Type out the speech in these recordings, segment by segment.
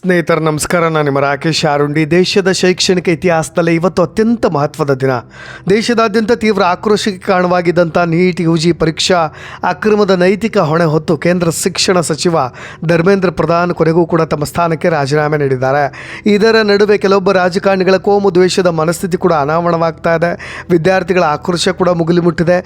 ಸ್ನೇಹಿತರು ನಮಸ್ಕಾರ. ನಾನು ನಿಮ್ಮ ರಾಕೇಶ್ ಆರುಂಡಿ. ದೇಶದ ಶೈಕ್ಷಣಿಕ ಇತಿಹಾಸದಲ್ಲಿ ಇವತ್ತು ಅತ್ಯಂತ ಮಹತ್ವದ ದಿನ. ದೇಶದಾದ್ಯಂತ ತೀವ್ರ ಆಕ್ರೋಶಕ್ಕೆ ಕಾರಣವಾಗಿದ್ದಂಥ ನೀಟ್ UG ಪರೀಕ್ಷಾ ಅಕ್ರಮದ ನೈತಿಕ ಹೊಣೆ ಹೊತ್ತು ಕೇಂದ್ರ ಶಿಕ್ಷಣ ಸಚಿವ ಧರ್ಮೇಂದ್ರ ಪ್ರಧಾನ್ ಕೊನೆಗೂ ಕೂಡ ತಮ್ಮ ಸ್ಥಾನಕ್ಕೆ ರಾಜೀನಾಮೆ ನೀಡಿದ್ದಾರೆ. ಇದರ ನಡುವೆ ಕೆಲವೊಬ್ಬ ರಾಜಕಾರಣಿಗಳ ಕೋಮು ದ್ವೇಷದ ಮನಸ್ಥಿತಿ ಕೂಡ ಅನಾವರಣವಾಗ್ತಾ ಇದೆ. ವಿದ್ಯಾರ್ಥಿಗಳ ಆಕ್ರೋಶ ಕೂಡ ಮುಗಿಲು ಮುಟ್ಟಿದೆ.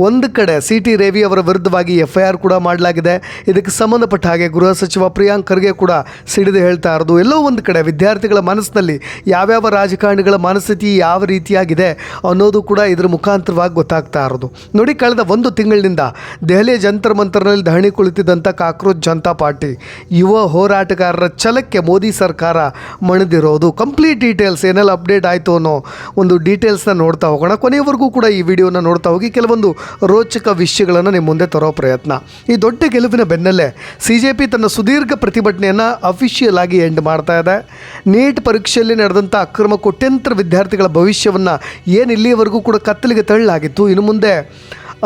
ಒಂದು ಕಡೆ CT ರವಿ ಅವರ ವಿರುದ್ಧವಾಗಿ FIR ಕೂಡ ಮಾಡಲಾಗಿದೆ. ಇದಕ್ಕೆ ಸಂಬಂಧಪಟ್ಟ ಹಾಗೆ ಗೃಹ ಸಚಿವ ಪ್ರಿಯಾಂಕ್ ಖರ್ಗೆ ಕೂಡ ಸಿಡಿದು ಹೇಳ್ತಾ ಇರೋದು. ಎಲ್ಲೋ ಒಂದು ಕಡೆ ವಿದ್ಯಾರ್ಥಿಗಳ ಮನಸ್ಸಿನಲ್ಲಿ ಯಾವ್ಯಾವ ರಾಜಕಾರಣಿಗಳ ಮನಸ್ಥಿತಿ ಯಾವ ರೀತಿಯಾಗಿದೆ ಅನ್ನೋದು ಕೂಡ ಇದರ ಮುಖಾಂತರವಾಗಿ ಗೊತ್ತಾಗ್ತಾ ಇರೋದು. ನೋಡಿ, ಕಳೆದ ಒಂದು ತಿಂಗಳಿನಿಂದ ದೆಹಲಿಯ ಜಂತರ್ ಮಂತರ್ನಲ್ಲಿ ಧರಣಿ ಕುಳಿತಿದ್ದಂಥ ಕಾಕ್ರೋಚ್ ಜನತಾ ಪಾರ್ಟಿ ಯುವ ಹೋರಾಟಗಾರರ ಛಲಕ್ಕೆ ಮೋದಿ ಸರ್ಕಾರ ಮಣಿದಿರೋದು. ಕಂಪ್ಲೀಟ್ ಡೀಟೇಲ್ಸ್ ಏನೆಲ್ಲ ಅಪ್ಡೇಟ್ ಆಯಿತು ಅನ್ನೋ ಒಂದು ಡೀಟೇಲ್ಸ್ನ ನೋಡ್ತಾ ಹೋಗೋಣ. ಕೊನೆಯವರೆಗೂ ಕೂಡ ಈ ವಿಡಿಯೋನ ನೋಡ್ತಾ ಹೋಗಿ ಕೆಲವೊಂದು ರೋಚಕ ವಿಷಯಗಳನ್ನು ನಿಮ್ಮ ಮುಂದೆ ತರೋ ಪ್ರಯತ್ನ. ಈ ದೊಡ್ಡ ಗೆಲುವಿನ ಬೆನ್ನಲ್ಲೇ CJP ತನ್ನ ಸುದೀರ್ಘ ಪ್ರತಿಭಟನೆಯನ್ನು ಅಫಿಷಿಯಲ್ ಆಗಿ ಎಂಡ್ ಮಾಡ್ತಾ ಇದೆ. ನೀಟ್ ಪರೀಕ್ಷೆಯಲ್ಲಿ ನಡೆದಂಥ ಅಕ್ರಮ ಕೋಟ್ಯಂತರ ವಿದ್ಯಾರ್ಥಿಗಳ ಭವಿಷ್ಯವನ್ನು ಏನು ಇಲ್ಲಿಯವರೆಗೂ ಕೂಡ ಕತ್ತಲಿಗೆ ತಳ್ಳಲಾಗಿತ್ತು, ಇನ್ನು ಮುಂದೆ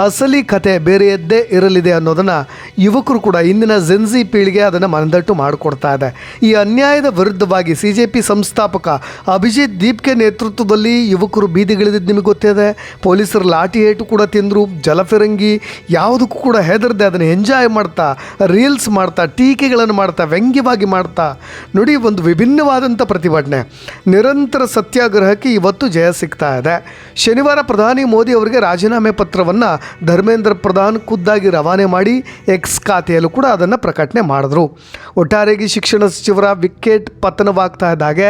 ಅಸಲಿ ಕತೆ ಬೇರೆಯದ್ದೇ ಇರಲಿದೆ ಅನ್ನೋದನ್ನು ಯುವಕರು ಕೂಡ ಇಂದಿನ ಜೆನ್ಜಿ ಪೀಳಿಗೆ ಅದನ್ನು ಮನದಟ್ಟು ಮಾಡಿಕೊಡ್ತಾ ಇದೆ. ಈ ಅನ್ಯಾಯದ ವಿರುದ್ಧವಾಗಿ CJP ಸಂಸ್ಥಾಪಕ ಅಭಿಜಿತ್ ದೀಪ್ಕೆ ನೇತೃತ್ವದಲ್ಲಿ ಯುವಕರು ಬೀದಿಗಿಳಿದಿದ್ದು ನಿಮಗೆ ಗೊತ್ತಿದೆ. ಪೊಲೀಸರು ಲಾಠಿ ಏಟು ಕೂಡ ತಿಂದರು. ಜಲಫಿರಂಗಿ ಯಾವುದಕ್ಕೂ ಕೂಡ ಹೆದರದೆ ಅದನ್ನು ಎಂಜಾಯ್ ಮಾಡ್ತಾ, ರೀಲ್ಸ್ ಮಾಡ್ತಾ, ಟೀಕೆಗಳನ್ನು ಮಾಡ್ತಾ, ವ್ಯಂಗ್ಯವಾಗಿ ಮಾಡ್ತಾ ನೋಡಿ ಒಂದು ವಿಭಿನ್ನವಾದಂಥ ಪ್ರತಿಭಟನೆ. ನಿರಂತರ ಸತ್ಯಾಗ್ರಹಕ್ಕೆ ಇವತ್ತು ಜಯ ಸಿಗ್ತಾ ಇದೆ. ಶನಿವಾರ ಪ್ರಧಾನಿ ಮೋದಿ ಅವರಿಗೆ ರಾಜೀನಾಮೆ ಪತ್ರವನ್ನು ಧರ್ಮೇಂದ್ರ ಪ್ರಧಾನ್ ಖುದ್ದಾಗಿ ರವಾನೆ ಮಾಡಿ X ಖಾತೆಯಲ್ಲೂ ಕೂಡ ಅದನ್ನು ಪ್ರಕಟಣೆ ಮಾಡಿದ್ರು. ಒಟ್ಟಾರೆಯಾಗಿ ಶಿಕ್ಷಣ ಸಚಿವರ ವಿಕೆಟ್ ಪತನವಾಗ್ತಾ ಇದ್ದಾಗೆ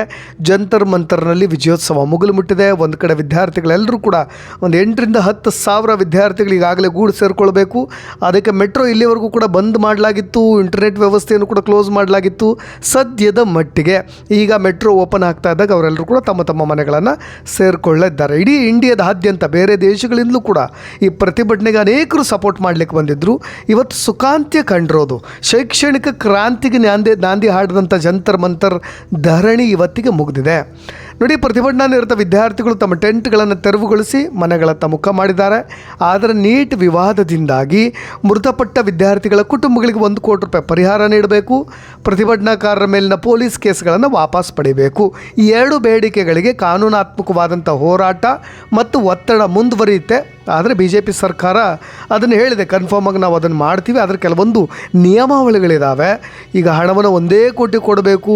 ಜಂತರ್ ಮಂತರ್ನಲ್ಲಿ ವಿಜಯೋತ್ಸವ ಮುಗಿಲು ಮುಟ್ಟಿದೆ. ಒಂದು ಕಡೆ ವಿದ್ಯಾರ್ಥಿಗಳೆಲ್ಲರೂ ಕೂಡ ಒಂದು 8,000 to 10,000 ವಿದ್ಯಾರ್ಥಿಗಳು ಈಗಾಗಲೇ ಗೂಡು ಸೇರಿಕೊಳ್ಬೇಕು. ಅದಕ್ಕೆ ಮೆಟ್ರೋ ಇಲ್ಲಿವರೆಗೂ ಕೂಡ ಬಂದ್ ಮಾಡಲಾಗಿತ್ತು. ಇಂಟರ್ನೆಟ್ ವ್ಯವಸ್ಥೆಯನ್ನು ಕೂಡ ಕ್ಲೋಸ್ ಮಾಡಲಾಗಿತ್ತು. ಸದ್ಯದ ಮಟ್ಟಿಗೆ ಈಗ ಮೆಟ್ರೋ ಓಪನ್ ಆಗ್ತಾ ಇದ್ದಾಗ ಅವರೆಲ್ಲರೂ ಕೂಡ ತಮ್ಮ ತಮ್ಮ ಮನೆಗಳನ್ನು ಸೇರಿಕೊಳ್ಳಿದ್ದಾರೆ. ಇಡೀ ಇಂಡಿಯಾದಾದ್ಯಂತ ಬೇರೆ ದೇಶಗಳಿಂದಲೂ ಕೂಡ ಈ ಪ್ರತಿಭಟನೆಗೆ ಅನೇಕರು ಸಪೋರ್ಟ್ ಮಾಡಲಿಕ್ಕೆ ಬಂದಿದ್ದರು. ಇವತ್ತು ಸುಖಾಂತ್ಯ ಕಂಡಿರೋದು. ಶೈಕ್ಷಣಿಕ ಕ್ರಾಂತಿಗೆ ನಾಂದಿ ಹಾಡಿದಂಥ ಜಂತರ್ ಮಂತರ್ ಧರಣಿ ಇವತ್ತಿಗೆ ಮುಗಿದಿದೆ. ನೋಡಿ, ಪ್ರತಿಭಟನಾ ನಿರತ ವಿದ್ಯಾರ್ಥಿಗಳು ತಮ್ಮ ಟೆಂಟ್ಗಳನ್ನು ತೆರವುಗೊಳಿಸಿ ಮನೆಗಳತ್ತ ಮುಖ ಮಾಡಿದ್ದಾರೆ. ಆದರೆ ನೀಟ್ ವಿವಾದದಿಂದಾಗಿ ಮೃತಪಟ್ಟ ವಿದ್ಯಾರ್ಥಿಗಳ ಕುಟುಂಬಗಳಿಗೆ 1 ಕೋಟಿ ರೂಪಾಯಿ ಪರಿಹಾರ ನೀಡಬೇಕು. ಪ್ರತಿಭಟನಾಕಾರರ ಮೇಲಿನ ಪೊಲೀಸ್ ಕೇಸ್ಗಳನ್ನು ವಾಪಸ್ ಪಡೆಯಬೇಕು. ಈ 2 ಬೇಡಿಕೆಗಳಿಗೆ ಕಾನೂನಾತ್ಮಕವಾದಂಥ ಹೋರಾಟ ಮತ್ತು ಒತ್ತಡ ಮುಂದುವರಿಯುತ್ತೆ. ಆದರೆ BJP ಸರ್ಕಾರ ಅದನ್ನು ಹೇಳಿದೆ, ಕನ್ಫರ್ಮ್ ಆಗಿ ನಾವು ಅದನ್ನು ಮಾಡ್ತೀವಿ. ಆದರೆ ಕೆಲವೊಂದು ನಿಯಮಾವಳಿಗಳಿದ್ದಾವೆ. ಈಗ ಹಣವನ್ನು 1 ಕೋಟಿ ಕೊಡಬೇಕು,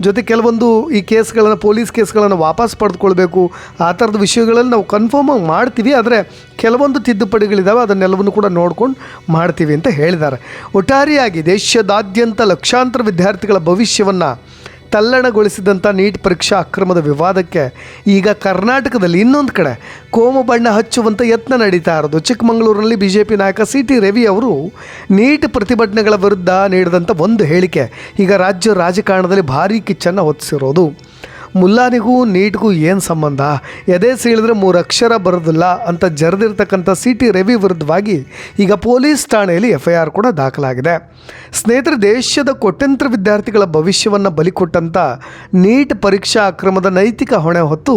ಜೊತೆ ಕೆಲವೊಂದು ಈ ಕೇಸ್ಗಳನ್ನು, ಪೊಲೀಸ್ ಕೇಸ್ಗಳನ್ನು ವಾಪಸ್ ಪಡೆದುಕೊಳ್ಬೇಕು. ಆ ಥರದ ವಿಷಯಗಳಲ್ಲಿ ನಾವು ಕನ್ಫರ್ಮ್ ಆಗಿ ಮಾಡ್ತೀವಿ. ಆದರೆ ಕೆಲವೊಂದು ತಿದ್ದುಪಡಿಗಳಿದ್ದಾವೆ, ಅದನ್ನೆಲ್ಲವನ್ನು ಕೂಡ ನೋಡ್ಕೊಂಡು ಮಾಡ್ತೀವಿ ಅಂತ ಹೇಳಿದ್ದಾರೆ. ಒಟ್ಟಾರೆಯಾಗಿ ದೇಶದಾದ್ಯಂತ ಲಕ್ಷಾಂತರ ವಿದ್ಯಾರ್ಥಿಗಳ ಭವಿಷ್ಯವನ್ನು ತಲ್ಲಣಗೊಳಿಸಿದಂಥ ನೀಟ್ ಪರೀಕ್ಷಾ ಅಕ್ರಮದ ವಿವಾದಕ್ಕೆ ಈಗ ಕರ್ನಾಟಕದಲ್ಲಿ ಇನ್ನೊಂದು ಕಡೆ ಕೋಮು ಬಣ್ಣ ಹಚ್ಚುವಂಥ ಯತ್ನ ನಡೀತಾ ಇರೋದು. ಚಿಕ್ಕಮಗಳೂರಿನಲ್ಲಿ BJP ನಾಯಕ CT ರವಿ ಅವರು ನೀಟ್ ಪ್ರತಿಭಟನೆಗಳ ವಿರುದ್ಧ ನೀಡಿದಂಥ ಒಂದು ಹೇಳಿಕೆ ಈಗ ರಾಜ್ಯ ರಾಜಕಾರಣದಲ್ಲಿ ಭಾರೀ ಕಿಚ್ಚನ್ನು ಹೊತ್ತಿಸಿರೋದು. ಮುಲ್ಲಾನಿಗೂ ನೀಟ್ಗೂ ಏನು ಸಂಬಂಧ, ಎದೆ ಸೀಳಿದ್ರೆ 3 ಅಕ್ಷರ ಬರೋದಿಲ್ಲ ಅಂತ ಜರೆದಿರ್ತಕ್ಕಂಥ CT ರವಿ ವಿರುದ್ಧವಾಗಿ ಈಗ ಪೊಲೀಸ್ ಠಾಣೆಯಲ್ಲಿ FIR ಕೂಡ ದಾಖಲಾಗಿದೆ. ಸ್ನೇಹಿತರೆ, ದೇಶದ ಕೋಟ್ಯಂತರ ವಿದ್ಯಾರ್ಥಿಗಳ ಭವಿಷ್ಯವನ್ನು ಬಲಿಕೊಟ್ಟಂಥ ನೀಟ್ ಪರೀಕ್ಷಾ ಅಕ್ರಮದ ನೈತಿಕ ಹೊಣೆ ಹೊತ್ತು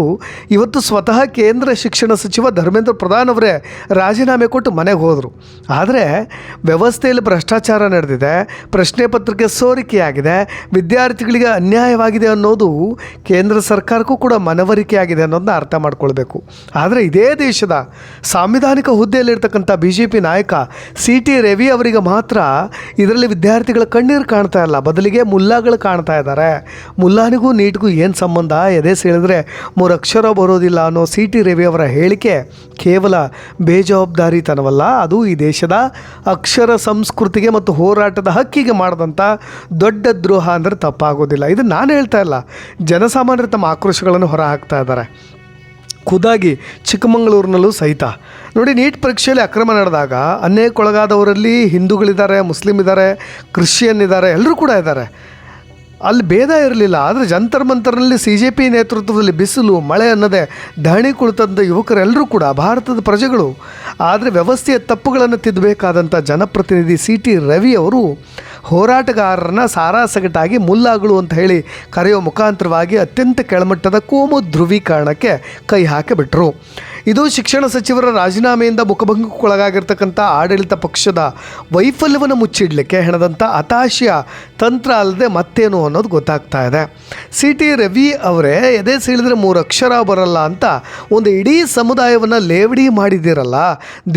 ಇವತ್ತು ಸ್ವತಃ ಕೇಂದ್ರ ಶಿಕ್ಷಣ ಸಚಿವ ಧರ್ಮೇಂದ್ರ ಪ್ರಧಾನ್ ಅವರೇ ರಾಜೀನಾಮೆ ಕೊಟ್ಟು ಮನೆಗೆ ಹೋದರು. ಆದರೆ ವ್ಯವಸ್ಥೆಯಲ್ಲಿ ಭ್ರಷ್ಟಾಚಾರ ನಡೆದಿದೆ, ಪ್ರಶ್ನೆ ಪತ್ರಿಕೆ ಸೋರಿಕೆಯಾಗಿದೆ, ವಿದ್ಯಾರ್ಥಿಗಳಿಗೆ ಅನ್ಯಾಯವಾಗಿದೆ ಅನ್ನೋದು ಕೇಂದ್ರ ಸರ್ಕಾರಕ್ಕೂ ಕೂಡ ಮನವರಿಕೆ ಆಗಿದೆ ಅನ್ನೋದನ್ನ ಅರ್ಥ ಮಾಡ್ಕೊಳ್ಬೇಕು. ಆದರೆ ಇದೇ ದೇಶದ ಸಾಂವಿಧಾನಿಕ ಹುದ್ದೆಯಲ್ಲಿರ್ತಕ್ಕಂಥ BJP ನಾಯಕ CT ರವಿ ಅವರಿಗೆ ಮಾತ್ರ ಇದರಲ್ಲಿ ವಿದ್ಯಾರ್ಥಿಗಳ ಕಣ್ಣೀರು ಕಾಣ್ತಾ ಇಲ್ಲ, ಬದಲಿಗೆ ಮುಲ್ಲಾಗಳು ಕಾಣ್ತಾ ಇದ್ದಾರೆ. ಮುಲ್ಲಾನಿಗೂ ನೀಟ್ಗೂ ಏನು ಸಂಬಂಧ, ಎದೆ ಸೆಳೆದ್ರೆ 3 ಅಕ್ಷರ ಬರೋದಿಲ್ಲ ಅನ್ನೋ CT ರವಿ ಅವರ ಹೇಳಿಕೆ ಕೇವಲ ಬೇಜವಾಬ್ದಾರಿತನವಲ್ಲ, ಅದು ಈ ದೇಶದ ಅಕ್ಷರ ಸಂಸ್ಕೃತಿಗೆ ಮತ್ತು ಹೋರಾಟದ ಹಕ್ಕಿಗೆ ಮಾಡಿದಂಥ ದೊಡ್ಡ ದ್ರೋಹ ಅಂದರೆ ತಪ್ಪಾಗೋದಿಲ್ಲ. ಇದು ನಾನು ಹೇಳ್ತಾ ಇಲ್ಲ, ಜನಸಾಮಾನ್ಯರು ತಮ್ಮ ಆಕ್ರೋಶಗಳನ್ನು ಹೊರ ಹಾಕ್ತಾ ಇದ್ದಾರೆ. ಖುದ್ದಾಗಿ ಚಿಕ್ಕಮಗಳೂರಿನಲ್ಲೂ ಸಹಿತ ನೋಡಿ, ನೀಟ್ ಪರೀಕ್ಷೆಯಲ್ಲಿ ಅಕ್ರಮ ನಡೆದಾಗ ಅನ್ಯಾಯಕ್ಕೊಳಗಾದವರಲ್ಲಿ ಹಿಂದೂಗಳಿದ್ದಾರೆ, ಮುಸ್ಲಿಮ್ ಇದ್ದಾರೆ, ಕ್ರಿಶ್ಚಿಯನ್ ಇದ್ದಾರೆ, ಎಲ್ಲರೂ ಕೂಡ ಇದ್ದಾರೆ. ಅಲ್ಲಿ ಭೇದ ಇರಲಿಲ್ಲ. ಆದರೆ ಜಂತರ್ ಮಂತರ್ನಲ್ಲಿ CJP ನೇತೃತ್ವದಲ್ಲಿ ಬಿಸಿಲು ಮಳೆ ಅನ್ನದೇ ಧರಣಿ ಕುಳಿತಂಥ ಯುವಕರೆಲ್ಲರೂ ಕೂಡ ಭಾರತದ ಪ್ರಜೆಗಳು. ಆದರೆ ವ್ಯವಸ್ಥೆಯ ತಪ್ಪುಗಳನ್ನು ತಿದ್ದಬೇಕಾದಂಥ ಜನಪ್ರತಿನಿಧಿ CT ರವಿ ಅವರು ಹೋರಾಟಗಾರರನ್ನ ಸಾರಾಸಗಟಾಗಿ ಮುಲ್ಲಾಗಳು ಅಂತ ಹೇಳಿ ಕರೆಯುವ ಮುಖಾಂತರವಾಗಿ ಅತ್ಯಂತ ಕೆಳಮಟ್ಟದ ಕೋಮು ಧ್ರುವೀಕರಣಕ್ಕೆ ಕೈ ಹಾಕಿಬಿಟ್ರು. ಇದು ಶಿಕ್ಷಣ ಸಚಿವರ ರಾಜೀನಾಮೆಯಿಂದ ಮುಖಭಂಗಕ್ಕೊಳಗಾಗಿರ್ತಕ್ಕಂಥ ಆಡಳಿತ ಪಕ್ಷದ ವೈಫಲ್ಯವನ್ನು ಮುಚ್ಚಿಡಲಿಕ್ಕೆ ಹೆಣದಂಥ ಹತಾಶೆಯ ತಂತ್ರ ಅಲ್ಲದೆ ಮತ್ತೇನು ಅನ್ನೋದು ಗೊತ್ತಾಗ್ತಾ ಇದೆ. CT ರವಿ ಅವರೇ ಎದೆ ಸೀಳಿದ್ರೆ 3 ಅಕ್ಷರ ಬರಲ್ಲ ಅಂತ ಒಂದು ಇಡೀ ಸಮುದಾಯವನ್ನು ಲೇವಡಿ ಮಾಡಿದಿರಲ್ಲ.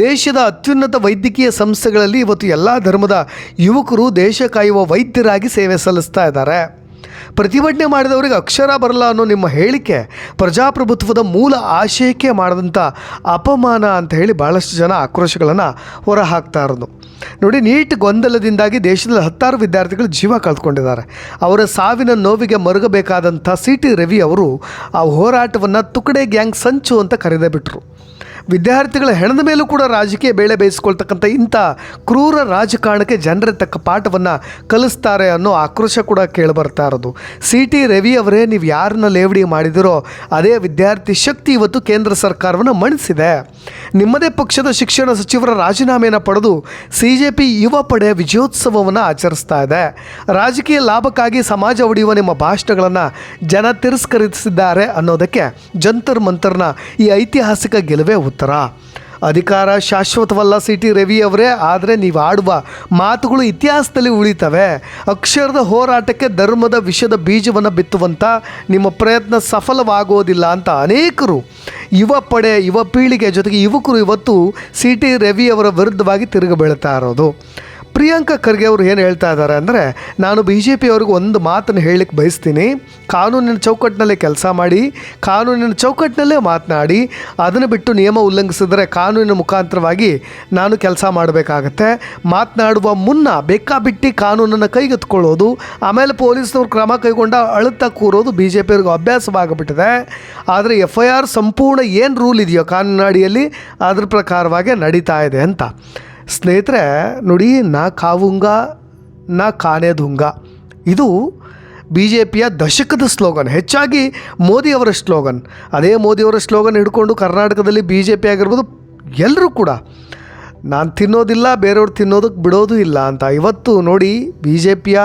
ದೇಶದ ಅತ್ಯುನ್ನತ ವೈದ್ಯಕೀಯ ಸಂಸ್ಥೆಗಳಲ್ಲಿ ಇವತ್ತು ಎಲ್ಲ ಧರ್ಮದ ಯುವಕರು ದೇಶ ಕಾಯುವ ವೈದ್ಯರಾಗಿ ಸೇವೆ ಸಲ್ಲಿಸ್ತಾ ಇದ್ದಾರೆ. ಪ್ರತಿಭಟನೆ ಮಾಡಿದವರಿಗೆ ಅಕ್ಷರ ಬರಲ್ಲ ಅನ್ನೋ ನಿಮ್ಮ ಹೇಳಿಕೆ ಪ್ರಜಾಪ್ರಭುತ್ವದ ಮೂಲ ಆಶಯಕ್ಕೆ ಮಾಡಿದಂಥ ಅಪಮಾನ ಅಂತ ಹೇಳಿ ಭಾಳಷ್ಟು ಜನ ಆಕ್ರೋಶಗಳನ್ನು ಹೊರಹಾಕ್ತಾ ಇರೋದು. ನೋಡಿ, ನೀಟ್ ಗೊಂದಲದಿಂದಾಗಿ ದೇಶದಲ್ಲಿ 10 ವಿದ್ಯಾರ್ಥಿಗಳು ಜೀವ ಕಳೆದುಕೊಂಡಿದ್ದಾರೆ. ಅವರ ಸಾವಿನ ನೋವಿಗೆ ಮರುಗಬೇಕಾದಂಥ CT ರವಿ ಅವರು ಆ ಹೋರಾಟವನ್ನು ತುಕಡೆ ಗ್ಯಾಂಗ್ ಸಂಚು ಅಂತ ಕರೆದೇ ಬಿಟ್ಟರು. ವಿದ್ಯಾರ್ಥಿಗಳ ಹೆಣದ ಮೇಲೂ ಕೂಡ ರಾಜಕೀಯ ಬೇಳೆ ಬೇಯಿಸ್ಕೊಳ್ತಕ್ಕಂಥ ಇಂಥ ಕ್ರೂರ ರಾಜಕಾರಣಕ್ಕೆ ಜನರೇ ತಕ್ಕ ಪಾಠವನ್ನು ಕಲಿಸ್ತಾರೆ ಅನ್ನೋ ಆಕ್ರೋಶ ಕೂಡ ಕೇಳಿಬರ್ತಾ ಇರೋದು. CT ರವಿ ಅವರೇ, ನೀವು ಯಾರನ್ನ ಲೇವಡಿ ಮಾಡಿದಿರೋ ಅದೇ ವಿದ್ಯಾರ್ಥಿ ಶಕ್ತಿ ಇವತ್ತು ಕೇಂದ್ರ ಸರ್ಕಾರವನ್ನು ಮಣಿಸಿದೆ. ನಿಮ್ಮದೇ ಪಕ್ಷದ ಶಿಕ್ಷಣ ಸಚಿವರ ರಾಜೀನಾಮೆಯನ್ನು ಪಡೆದು CJP ಯುವ ಪಡೆ ವಿಜಯೋತ್ಸವವನ್ನು ಆಚರಿಸ್ತಾ ಇದೆ. ರಾಜಕೀಯ ಲಾಭಕ್ಕಾಗಿ ಸಮಾಜ ಒಡೆಯುವ ನಿಮ್ಮ ಭಾಷಣಗಳನ್ನು ಜನ ತಿರಸ್ಕರಿಸಿದ್ದಾರೆ ಅನ್ನೋದಕ್ಕೆ ಜಂತರ್ ಮಂತರ್ನ ಈ ಐತಿಹಾಸಿಕ ಗೆಲುವೇ ಉತ್ತರ. ಅಧಿಕಾರ ಶಾಶ್ವತವಲ್ಲ CT ರವಿ ಅವರೇ, ಆದರೆ ನೀವು ಆಡುವ ಮಾತುಗಳು ಇತಿಹಾಸದಲ್ಲಿ ಉಳಿತವೆ. ಅಕ್ಷರದ ಹೋರಾಟಕ್ಕೆ ಧರ್ಮದ ವಿಷದ ಬೀಜವನ್ನು ಬಿತ್ತುವಂಥ ನಿಮ್ಮ ಪ್ರಯತ್ನ ಸಫಲವಾಗೋದಿಲ್ಲ ಅಂತ ಅನೇಕರು ಯುವ ಪಡೆ, ಯುವ ಪೀಳಿಗೆ ಜೊತೆಗೆ ಯುವಕರು ಇವತ್ತು CT ರವಿ ಅವರ ವಿರುದ್ಧವಾಗಿ ತಿರುಗಿ ಬೀಳ್ತಾ ಇರೋದು. ಪ್ರಿಯಾಂಕಾ ಖರ್ಗೆ ಅವರು ಏನು ಹೇಳ್ತಾ ಇದ್ದಾರೆ ಅಂದರೆ, ನಾನು BJP ಅವ್ರಿಗೆ ಒಂದು ಮಾತನ್ನು ಹೇಳಲಿಕ್ಕೆ ಬಯಸ್ತೀನಿ. ಕಾನೂನಿನ ಚೌಕಟ್ಟಿನಲ್ಲೇ ಕೆಲಸ ಮಾಡಿ, ಕಾನೂನಿನ ಚೌಕಟ್ಟಿನಲ್ಲೇ ಮಾತನಾಡಿ, ಅದನ್ನು ಬಿಟ್ಟು ನಿಯಮ ಉಲ್ಲಂಘಿಸಿದರೆ ಕಾನೂನಿನ ಮುಖಾಂತರವಾಗಿ ನಾನು ಕೆಲಸ ಮಾಡಬೇಕಾಗತ್ತೆ. ಮಾತನಾಡುವ ಮುನ್ನ ಬೇಕಾಬಿಟ್ಟು ಕಾನೂನನ್ನು ಕೈಗೆತ್ಕೊಳ್ಳೋದು, ಆಮೇಲೆ ಪೊಲೀಸ್ನವ್ರು ಕ್ರಮ ಕೈಗೊಂಡ ಅಳುತ್ತಾ ಕೂರೋದು BJP ಅವ್ರಿಗೆ ಅಭ್ಯಾಸವಾಗಿಬಿಟ್ಟಿದೆ. ಆದರೆ FIR ಸಂಪೂರ್ಣ ಏನು ರೂಲ್ ಇದೆಯೋ ಕಾನೂನಿನ ಅಡಿಯಲ್ಲಿ ಅದ್ರ ಪ್ರಕಾರವಾಗಿ ನಡೀತಾ ಇದೆ ಅಂತ. ಸ್ನೇಹಿತರೆ ನೋಡಿ, ನಾ ಕಾವುಂಗ ನಾ ಕಾನೆ ದುಂಗ, ಇದು BJPಯ ದಶಕದ ಸ್ಲೋಗನ್, ಹೆಚ್ಚಾಗಿ ಮೋದಿಯವರ ಸ್ಲೋಗನ್. ಅದೇ ಮೋದಿಯವರ ಸ್ಲೋಗನ್ ಹಿಡ್ಕೊಂಡು ಕರ್ನಾಟಕದಲ್ಲಿ BJP ಆಗಿರ್ಬೋದು ಎಲ್ಲರೂ ಕೂಡ ನಾನು ತಿನ್ನೋದಿಲ್ಲ, ಬೇರೆಯವ್ರು ತಿನ್ನೋದಕ್ಕೆ ಬಿಡೋದು ಇಲ್ಲ ಅಂತ. ಇವತ್ತು ನೋಡಿ, BJPಯ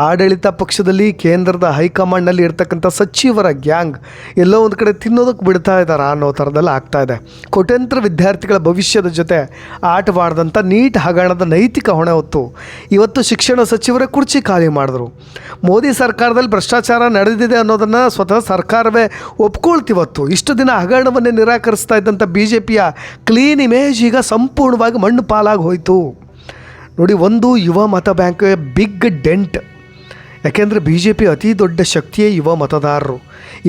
ಆಡಳಿತ ಪಕ್ಷದಲ್ಲಿ ಕೇಂದ್ರದ ಹೈಕಮಾಂಡ್ನಲ್ಲಿ ಇರ್ತಕ್ಕಂಥ ಸಚಿವರ ಗ್ಯಾಂಗ್ ಎಲ್ಲೋ ಒಂದು ಕಡೆ ತಿನ್ನೋದಕ್ಕೆ ಬಿಡ್ತಾ ಇದ್ದಾರೆ ಅನ್ನೋ ಥರದಲ್ಲಿ ಆಗ್ತಾ ಇದೆ. ಕೋಟ್ಯಂತರ ವಿದ್ಯಾರ್ಥಿಗಳ ಭವಿಷ್ಯದ ಜೊತೆ ಆಟವಾಡಿದಂಥ ನೀಟ್ ಹಗರಣದ ನೈತಿಕ ಹೊಣೆ ಹೊತ್ತು ಇವತ್ತು ಶಿಕ್ಷಣ ಸಚಿವರ ಕುರ್ಚಿ ಖಾಲಿ ಮಾಡಿದ್ರು. ಮೋದಿ ಸರ್ಕಾರದಲ್ಲಿ ಭ್ರಷ್ಟಾಚಾರ ನಡೆದಿದೆ ಅನ್ನೋದನ್ನು ಸ್ವತಃ ಸರ್ಕಾರವೇ ಒಪ್ಕೊಳ್ತಿವತ್ತು. ಇಷ್ಟು ದಿನ ಹಗರಣವನ್ನೇ ನಿರಾಕರಿಸ್ತಾ ಇದ್ದಂಥ BJPಯ ಕ್ಲೀನ್ ಇಮೇಜ್ ಈಗ ಸಂಪೂರ್ಣವಾಗಿ ಮಣ್ಣು ಪಾಲಾಗಿ ಹೋಯಿತು. ನೋಡಿ, ಒಂದು ಯುವ ಮತ ಬ್ಯಾಂಕ್ ಬಿಗ್ ಡೆಂಟ್. ಯಾಕೆಂದರೆ BJP ಅತಿ ದೊಡ್ಡ ಶಕ್ತಿಯೇ ಯುವ ಮತದಾರರು.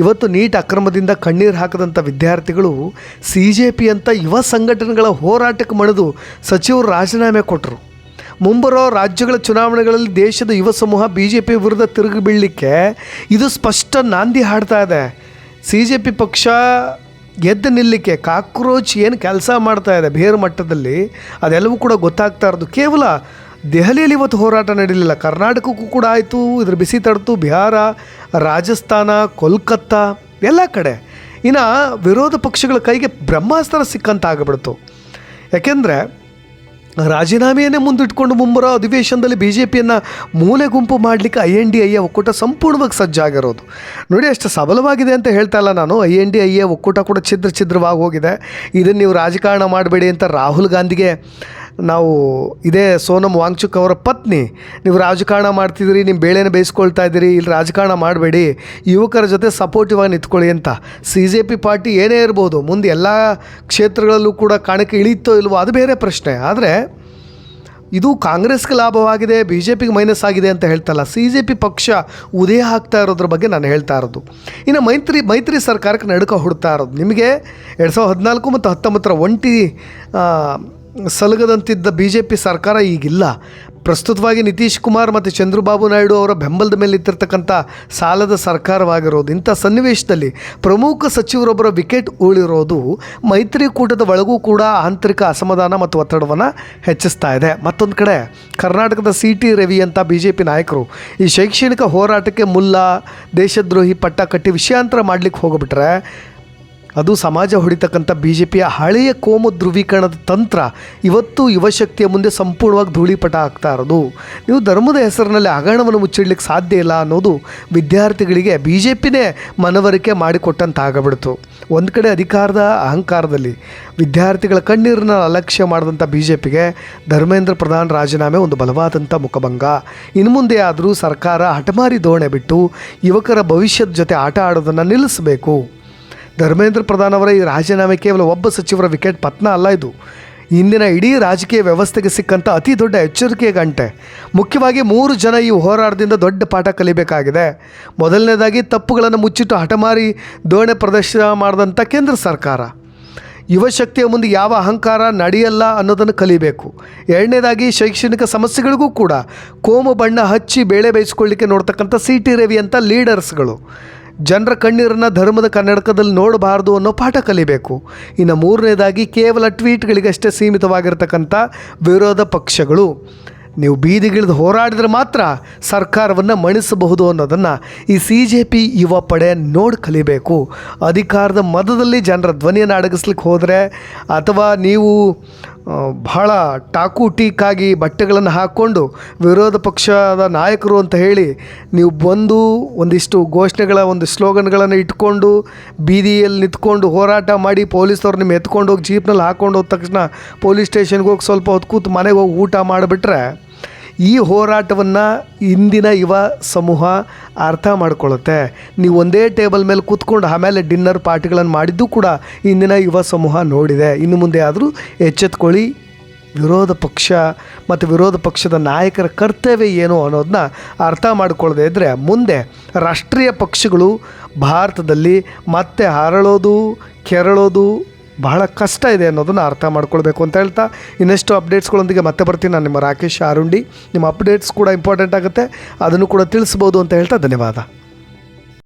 ಇವತ್ತು ನೀಟ್ ಅಕ್ರಮದಿಂದ ಕಣ್ಣೀರು ಹಾಕದಂಥ ವಿದ್ಯಾರ್ಥಿಗಳು CJP ಅಂತ ಯುವ ಸಂಘಟನೆಗಳ ಹೋರಾಟಕ್ಕೆ ಮಣಿದು ಸಚಿವರು ರಾಜೀನಾಮೆ ಕೊಟ್ಟರು. ಮುಂಬರೋ ರಾಜ್ಯಗಳ ಚುನಾವಣೆಗಳಲ್ಲಿ ದೇಶದ ಯುವ ಸಮೂಹ BJP ವಿರುದ್ಧ ತಿರುಗಿ ಬೀಳಲಿಕ್ಕೆ ಇದು ಸ್ಪಷ್ಟ ನಾಂದಿ ಹಾಡ್ತಾ ಇದೆ. CJP ಪಕ್ಷ ಎದ್ದು ನಿಲ್ಲಕ್ಕೆ ಕಾಕ್ರೋಚ್ ಏನು ಕೆಲಸ ಮಾಡ್ತಾ ಇದೆ ಬೇರು ಮಟ್ಟದಲ್ಲಿ, ಅದೆಲ್ಲವೂ ಕೂಡ ಗೊತ್ತಾಗ್ತಾ ಇರೋದು. ಕೇವಲ ದೆಹಲಿಯಲ್ಲಿ ಇವತ್ತು ಹೋರಾಟ ನಡೀಲಿಲ್ಲ, ಕರ್ನಾಟಕಕ್ಕೂ ಕೂಡ ಆಯಿತು. ಇದ್ರ ಬಿಸಿ ತಡ್ತು ಬಿಹಾರ, ರಾಜಸ್ಥಾನ, ಕೋಲ್ಕತ್ತಾ ಎಲ್ಲ ಕಡೆ. ಇನ್ನು ವಿರೋಧ ಪಕ್ಷಗಳ ಕೈಗೆ ಬ್ರಹ್ಮಾಸ್ತ್ರ ಸಿಕ್ಕಂತ ಆಗಿಬಿಡ್ತು. ಯಾಕೆಂದರೆ ರಾಜೀನಾಮೆಯನ್ನೇ ಮುಂದಿಟ್ಕೊಂಡು ಮುಂಬರೋ ಅಧಿವೇಶನದಲ್ಲಿ BJPಯನ್ನು ಮೂಲೆ ಗುಂಪು ಮಾಡಲಿಕ್ಕೆ INDIA ಒಕ್ಕೂಟ ಸಂಪೂರ್ಣವಾಗಿ ಸಜ್ಜಾಗಿರೋದು. ನೋಡಿ, ಅಷ್ಟು ಸಬಲವಾಗಿದೆ ಅಂತ ಹೇಳ್ತಾ ಇಲ್ಲ ನಾನು. INDIA ಒಕ್ಕೂಟ ಕೂಡ ಛಿದ್ರವಾಗಿ ಹೋಗಿದೆ. ಇದನ್ನು ನೀವು ರಾಜಕಾರಣ ಮಾಡಬೇಡಿ ಅಂತ ರಾಹುಲ್ ಗಾಂಧಿಗೆ ನಾವು ಇದೇ ಸೋನಮ್ ವಾಂಗ್ಚುಕ್ ಅವರ ಪತ್ನಿ, ನೀವು ರಾಜಕಾರಣ ಮಾಡ್ತಿದ್ದೀರಿ, ನಿಮ್ಮ ಬೇಳೆನ ಬೇಯಿಸ್ಕೊಳ್ತಾ ಇದ್ದೀರಿ, ಇಲ್ಲಿ ರಾಜಕಾರಣ ಮಾಡಬೇಡಿ, ಯುವಕರ ಜೊತೆ ಸಪೋರ್ಟಿವ್ ಆಗಿ ನಿಂತ್ಕೊಳ್ಳಿ ಅಂತ. CJP ಪಾರ್ಟಿ ಏನೇ ಇರ್ಬೋದು, ಮುಂದೆ ಎಲ್ಲ ಕ್ಷೇತ್ರಗಳಲ್ಲೂ ಕೂಡ ಕಾಣಕ್ಕೆ ಇಳೀತೋ ಇಲ್ವೋ ಅದು ಬೇರೆ ಪ್ರಶ್ನೆ. ಆದರೆ ಇದು ಕಾಂಗ್ರೆಸ್ಗೆ ಲಾಭವಾಗಿದೆ, BJPಗೆ ಮೈನಸ್ ಆಗಿದೆ ಅಂತ ಹೇಳ್ತಲ್ಲ. CJP ಪಕ್ಷ ಉದಯ ಆಗ್ತಾ ಇರೋದ್ರ ಬಗ್ಗೆ ನಾನು ಹೇಳ್ತಾ ಇರೋದು. ಇನ್ನು ಮೈತ್ರಿ ಸರ್ಕಾರಕ್ಕೆ ನಡುಕ ಹುಡ್ತಾ ಇರೋದು. ನಿಮಗೆ 2014 ಮತ್ತು 2019 ಒಂಟಿ ಸಲಗದಂತಿದ್ದ BJP ಸರ್ಕಾರ ಈಗಿಲ್ಲ. ಪ್ರಸ್ತುತವಾಗಿ ನಿತೀಶ್ ಕುಮಾರ್ ಮತ್ತು ಚಂದ್ರಬಾಬು ನಾಯ್ಡು ಅವರ ಬೆಂಬಲದ ಮೇಲೆ ಇತ್ತಿರ್ತಕ್ಕಂಥ ಸಾಲದ ಸರ್ಕಾರವಾಗಿರೋದು. ಇಂಥ ಸನ್ನಿವೇಶದಲ್ಲಿ ಪ್ರಮುಖ ಸಚಿವರೊಬ್ಬರ ವಿಕೆಟ್ ಉಳಿರೋದು ಮೈತ್ರಿಕೂಟದ ಒಳಗೂ ಕೂಡ ಆಂತರಿಕ ಅಸಮಾಧಾನ ಮತ್ತು ಒತ್ತಡವನ್ನು ಹೆಚ್ಚಿಸ್ತಾ ಇದೆ. ಮತ್ತೊಂದು ಕಡೆ ಕರ್ನಾಟಕದ CT ರವಿ ಅಂತ BJP ನಾಯಕರು ಈ ಶೈಕ್ಷಣಿಕ ಹೋರಾಟಕ್ಕೆ ಮುಲ್ಲಾ, ದೇಶದ್ರೋಹಿ ಪಟ್ಟ ಕಟ್ಟಿ ವಿಷಯಾಂತರ ಮಾಡಲಿಕ್ಕೆ ಹೋಗ್ಬಿಟ್ರೆ ಅದು ಸಮಾಜ ಹೊಡಿತಕ್ಕಂಥ ಬಿ ಜೆ ಪಿಯ ಹಳೆಯ ಕೋಮು ಧ್ರುವೀಕರಣದ ತಂತ್ರ ಇವತ್ತು ಯುವಶಕ್ತಿಯ ಮುಂದೆ ಸಂಪೂರ್ಣವಾಗಿ ಧೂಳಿಪಟ ಆಗ್ತಾ ಇರೋದು. ನೀವು ಧರ್ಮದ ಹೆಸರಿನಲ್ಲಿ ಹಗರಣವನ್ನು ಮುಚ್ಚಿಡ್ಲಿಕ್ಕೆ ಸಾಧ್ಯ ಇಲ್ಲ ಅನ್ನೋದು ವಿದ್ಯಾರ್ಥಿಗಳಿಗೆ ಬಿ ಜೆ ಪಿನೇ ಮನವರಿಕೆ ಮಾಡಿಕೊಟ್ಟಂತಾಗಬಿಡ್ತು. ಒಂದು ಕಡೆ ಅಧಿಕಾರದ ಅಹಂಕಾರದಲ್ಲಿ ವಿದ್ಯಾರ್ಥಿಗಳ ಕಣ್ಣೀರನ್ನ ಅಲಕ್ಷ್ಯ ಮಾಡಿದಂಥ ಬಿ ಜೆ ಪಿಗೆ ಧರ್ಮೇಂದ್ರ ಪ್ರಧಾನ್ ರಾಜೀನಾಮೆ ಒಂದು ಬಲವಾದಂಥ ಮುಖಭಂಗ. ಇನ್ನು ಮುಂದೆ ಆದರೂ ಸರ್ಕಾರ ಹಠಮಾರಿ ಧೋರಣೆ ಬಿಟ್ಟು ಯುವಕರ ಭವಿಷ್ಯದ ಜೊತೆ ಆಟ ಆಡೋದನ್ನು ನಿಲ್ಲಿಸಬೇಕು. ಧರ್ಮೇಂದ್ರ ಪ್ರಧಾನ್ ಅವರ ಈ ರಾಜೀನಾಮೆ ಕೇವಲ ಒಬ್ಬ ಸಚಿವರ ವಿಕೆಟ್ ಪತನ ಅಲ್ಲ, ಇದು ಇಂದಿನ ಇಡೀ ರಾಜಕೀಯ ವ್ಯವಸ್ಥೆಗೆ ಸಿಕ್ಕಂಥ ಅತಿ ದೊಡ್ಡ ಎಚ್ಚರಿಕೆಯ ಗಂಟೆ. ಮುಖ್ಯವಾಗಿ 3 ಜನ ಈ ಹೋರಾಟದಿಂದ ದೊಡ್ಡ ಪಾಠ ಕಲಿಬೇಕಾಗಿದೆ. ಮೊದಲನೇದಾಗಿ, ತಪ್ಪುಗಳನ್ನು ಮುಚ್ಚಿಟ್ಟು ಹಠಮಾರಿ ಧೋರಣೆ ಪ್ರದರ್ಶನ ಮಾಡಿದಂಥ ಕೇಂದ್ರ ಸರ್ಕಾರ ಯುವಶಕ್ತಿಯ ಮುಂದೆ ಯಾವ ಅಹಂಕಾರ ನಡೆಯಲ್ಲ ಅನ್ನೋದನ್ನು ಕಲಿಬೇಕು. ಎರಡನೇದಾಗಿ, ಶೈಕ್ಷಣಿಕ ಸಮಸ್ಯೆಗಳಿಗೂ ಕೂಡ ಕೋಮು ಬಣ್ಣ ಹಚ್ಚಿ ಬೇಳೆ ಬೇಯಿಸ್ಕೊಳ್ಳಿಕ್ಕೆ ನೋಡ್ತಕ್ಕಂಥ ಸಿ ಟಿ ರವಿ ಅಂತ ಲೀಡರ್ಸ್ಗಳು ಜನರ ಕಣ್ಣೀರನ್ನು ಧರ್ಮದ ಕನ್ನಡಕದಲ್ಲಿ ನೋಡಬಾರ್ದು ಅನ್ನೋ ಪಾಠ ಕಲಿಬೇಕು. ಇನ್ನು ಮೂರನೇದಾಗಿ, ಕೇವಲ ಟ್ವೀಟ್ಗಳಿಗಷ್ಟೇ ಸೀಮಿತವಾಗಿರ್ತಕ್ಕಂಥ ವಿರೋಧ ಪಕ್ಷಗಳು ನೀವು ಬೀದಿಗಿಳಿದು ಹೋರಾಡಿದ್ರೆ ಮಾತ್ರ ಸರ್ಕಾರವನ್ನು ಮಣಿಸಬಹುದು ಅನ್ನೋದನ್ನು ಈ CJP ಯುವ ಪಡೆ ನೋಡಿ ಕಲಿಬೇಕು. ಅಧಿಕಾರದ ಮದದಲ್ಲಿ ಜನರ ಧ್ವನಿಯನ್ನು ಅಡಗಿಸ್ಲಿಕ್ಕೆ ಹೋದರೆ, ಅಥವಾ ನೀವು ಬಹಳ ಟಾಕು ಟೀಕಾಗಿ ಬಟ್ಟೆಗಳನ್ನು ಹಾಕ್ಕೊಂಡು ವಿರೋಧ ಪಕ್ಷದ ನಾಯಕರು ಅಂತ ಹೇಳಿ ನೀವು ಬಂದು ಒಂದಿಷ್ಟು ಘೋಷಣೆಗಳ ಒಂದು ಸ್ಲೋಗನ್ಗಳನ್ನು ಇಟ್ಕೊಂಡು ಬೀದಿಯಲ್ಲಿ ನಿಂತ್ಕೊಂಡು ಹೋರಾಟ ಮಾಡಿ ಪೊಲೀಸವ್ರು ನಿಮ್ಮ ಎತ್ಕೊಂಡು ಹೋಗಿ ಜೀಪ್ನಲ್ಲಿ ಹಾಕ್ಕೊಂಡು ಹೋದ ತಕ್ಷಣ ಪೊಲೀಸ್ ಸ್ಟೇಷನ್ಗೆ ಹೋಗಿ ಸ್ವಲ್ಪ ಹೊತ್ತು ಕೂತು ಮನೆಗೆ ಹೋಗಿ ಊಟ ಮಾಡಿಬಿಟ್ರೆ ಈ ಹೋರಾಟವನ್ನು ಇಂದಿನ ಯುವ ಸಮೂಹ ಅರ್ಥ ಮಾಡ್ಕೊಳ್ಳುತ್ತೆ. ನೀವು ಒಂದೇ ಟೇಬಲ್ ಮೇಲೆ ಕೂತ್ಕೊಂಡು ಆಮೇಲೆ ಡಿನ್ನರ್ ಪಾರ್ಟಿಗಳನ್ನು ಮಾಡಿದ್ದು ಕೂಡ ಇಂದಿನ ಯುವ ಸಮೂಹ ನೋಡಿದೆ. ಇನ್ನು ಮುಂದೆ ಆದರೂ ಎಚ್ಚೆತ್ಕೊಳ್ಳಿ. ವಿರೋಧ ಪಕ್ಷ ಮತ್ತು ವಿರೋಧ ಪಕ್ಷದ ನಾಯಕರ ಕರ್ತವ್ಯ ಏನು ಅನ್ನೋದನ್ನ ಅರ್ಥ ಮಾಡ್ಕೊಳ್ಳದೆ ಇದ್ದರೆ ಮುಂದೆ ರಾಷ್ಟ್ರೀಯ ಪಕ್ಷಗಳು ಭಾರತದಲ್ಲಿ ಮತ್ತೆ ಹರಳೋದು ಕೆರಳೋದು ಬಹಳ ಕಷ್ಟ ಇದೆ ಅನ್ನೋದನ್ನು ಅರ್ಥ ಮಾಡ್ಕೊಳ್ಬೇಕು ಅಂತ ಹೇಳ್ತಾ ಇನ್ನೆಷ್ಟು ಅಪ್ಡೇಟ್ಸ್ಗಳೊಂದಿಗೆ ಮತ್ತೆ ಬರ್ತೀನಿ. ನಾನು ನಿಮ್ಮ ರಾಕೇಶ್ ಆರುಂಡಿ. ನಿಮ್ಮ ಅಪ್ಡೇಟ್ಸ್ ಕೂಡ ಇಂಪಾರ್ಟೆಂಟ್ ಆಗುತ್ತೆ, ಅದನ್ನು ಕೂಡ ತಿಳಿಸ್ಬೋದು ಅಂತ ಹೇಳ್ತಾ ಧನ್ಯವಾದ.